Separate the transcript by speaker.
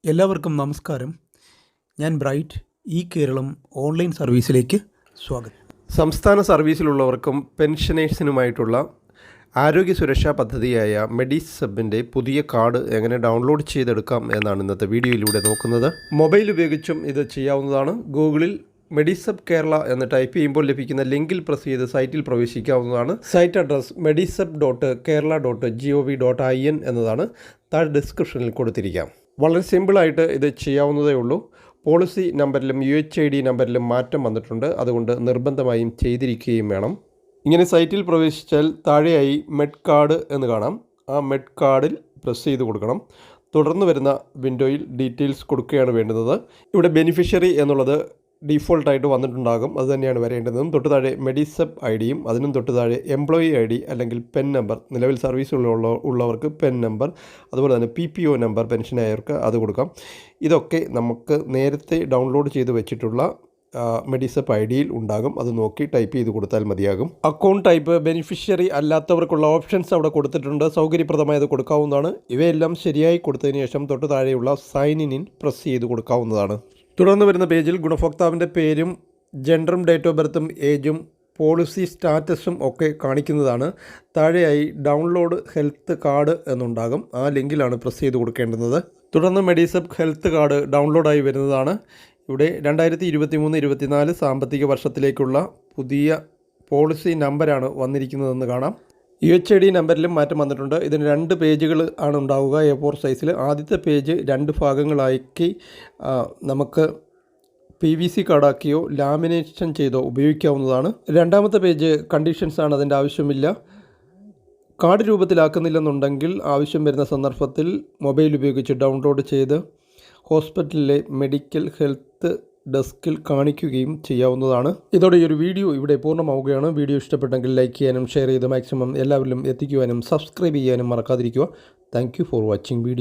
Speaker 1: എല്ലാവർക്കും നമസ്കാരം. ഞാൻ ബ്രൈറ്റ്. ഈ കേരളം ഓൺലൈൻ സർവീസിലേക്ക് സ്വാഗതം.
Speaker 2: സംസ്ഥാന സർവീസിലുള്ളവർക്കും പെൻഷനേഴ്സിനുമായിട്ടുള്ള ആരോഗ്യ സുരക്ഷാ പദ്ധതിയായ മെഡിസബിൻ്റെ പുതിയ കാർഡ് എങ്ങനെ ഡൗൺലോഡ് ചെയ്തെടുക്കാം എന്നാണ് ഇന്നത്തെ വീഡിയോയിലൂടെ നോക്കുന്നത്. മൊബൈൽ ഉപയോഗിച്ചും ഇത് ചെയ്യാവുന്നതാണ്. ഗൂഗിളിൽ മെഡിസബ് കേരള എന്ന് ടൈപ്പ് ചെയ്യുമ്പോൾ ലഭിക്കുന്ന ലിങ്കിൽ പ്രസ് ചെയ്ത് സൈറ്റിൽ പ്രവേശിക്കാവുന്നതാണ്. സൈറ്റ് അഡ്രസ് medisub.kerala.gov.in എന്നതാണ്. താഴെ ഡിസ്ക്രിപ്ഷനിൽ കൊടുത്തിരിക്കാം. വളരെ സിമ്പിളായിട്ട് ഇത് ചെയ്യാവുന്നതേ ഉള്ളൂ. പോളിസി നമ്പറിലും UHID നമ്പറിലും മാറ്റം വന്നിട്ടുണ്ട്. അതുകൊണ്ട് നിർബന്ധമായും ചെയ്തിരിക്കുകയും വേണം. ഇങ്ങനെ സൈറ്റിൽ പ്രവേശിച്ചാൽ താഴെയായി മെഡ് കാർഡ് എന്ന് കാണാം. ആ മെഡ് കാർഡിൽ പ്രസ് ചെയ്ത് കൊടുക്കണം. തുടർന്ന് വരുന്ന വിൻഡോയിൽ ഡീറ്റെയിൽസ് കൊടുക്കുകയാണ് വേണ്ടുന്നത്. ഇവിടെ ബെനിഫിഷ്യറി എന്നുള്ളത് ഡീഫോൾട്ടായിട്ട് വന്നിട്ടുണ്ടാകും. അത് തന്നെയാണ് വരേണ്ടതും. തൊട്ട് താഴെ മെഡിസബ് IDയും അതിനും തൊട്ട് താഴെ എംപ്ലോയി ID അല്ലെങ്കിൽ പെൻ നമ്പർ, നിലവിൽ സർവീസിലുള്ളവർക്ക് പെൻ നമ്പർ, അതുപോലെ തന്നെ PPO നമ്പർ പെൻഷനായവർക്ക് അത് കൊടുക്കാം. ഇതൊക്കെ നമുക്ക് നേരത്തെ ഡൗൺലോഡ് ചെയ്ത് വെച്ചിട്ടുള്ള മെഡിസബ് IDയിൽ ഉണ്ടാകും. അത് നോക്കി ടൈപ്പ് ചെയ്ത് കൊടുത്താൽ മതിയാകും. അക്കൗണ്ട് ടൈപ്പ് ബെനിഫിഷ്യറി അല്ലാത്തവർക്കുള്ള ഓപ്ഷൻസ് അവിടെ കൊടുത്തിട്ടുണ്ട്. സൗകര്യപ്രദമായത് കൊടുക്കാവുന്നതാണ്. ഇവയെല്ലാം ശരിയായി കൊടുത്തതിന് ശേഷം തൊട്ട് താഴെയുള്ള സൈൻ ഇൻ പ്രസ് ചെയ്ത് കൊടുക്കാവുന്നതാണ്. തുടർന്ന് വരുന്ന പേജിൽ ഗുണഭോക്താവിൻ്റെ പേരും ജെൻഡറും ഡേറ്റ് ഓഫ് ബർത്തും ഏജും പോളിസി സ്റ്റാറ്റസും ഒക്കെ കാണിക്കുന്നതാണ്. താഴെയായി ഡൗൺലോഡ് ഹെൽത്ത് കാർഡ് എന്നുണ്ടാകും. ആ ലിങ്കിലാണ് പ്രസ് ചെയ്ത് കൊടുക്കേണ്ടുന്നത്. തുടർന്ന് മെഡിസബ് ഹെൽത്ത് കാർഡ് ഡൗൺലോഡായി വരുന്നതാണ്. ഇവിടെ 2023-24 സാമ്പത്തിക വർഷത്തിലേക്കുള്ള പുതിയ പോളിസി നമ്പറാണ് വന്നിരിക്കുന്നതെന്ന് കാണാം. UHID നമ്പറിലും മാറ്റം വന്നിട്ടുണ്ട്. ഇതിന് 2 പേജുകൾ ആണ് ഉണ്ടാവുക, A4 സൈസിൽ. ആദ്യത്തെ പേജ് 2 ഭാഗങ്ങളാക്കി നമുക്ക് PVC കാർഡാക്കിയോ ലാമിനേഷൻ ചെയ്തോ ഉപയോഗിക്കാവുന്നതാണ്. രണ്ടാമത്തെ പേജ് കണ്ടീഷൻസ് ആണ്, അതിൻ്റെ ആവശ്യമില്ല. കാർഡ് രൂപത്തിലാക്കുന്നില്ലെന്നുണ്ടെങ്കിൽ ആവശ്യം വരുന്ന സന്ദർഭത്തിൽ മൊബൈൽ ഉപയോഗിച്ച് ഡൗൺലോഡ് ചെയ്ത് ഹോസ്പിറ്റലിലെ മെഡിക്കൽ ഹെൽത്ത് ഡെസ്കിൽ കാണിക്കുകയും ചെയ്യാവുന്നതാണ്. ഇതോടെ ഈ ഒരു വീഡിയോ ഇവിടെ പൂർണ്ണമാവുകയാണ്. വീഡിയോ ഇഷ്ടപ്പെട്ടെങ്കിൽ ലൈക്ക് ചെയ്യാനും ഷെയർ ചെയ്ത് മാക്സിമം എല്ലാവരിലും എത്തിക്കുവാനും സബ്സ്ക്രൈബ് ചെയ്യാനും മറക്കാതിരിക്കുക. Thank you for watching video.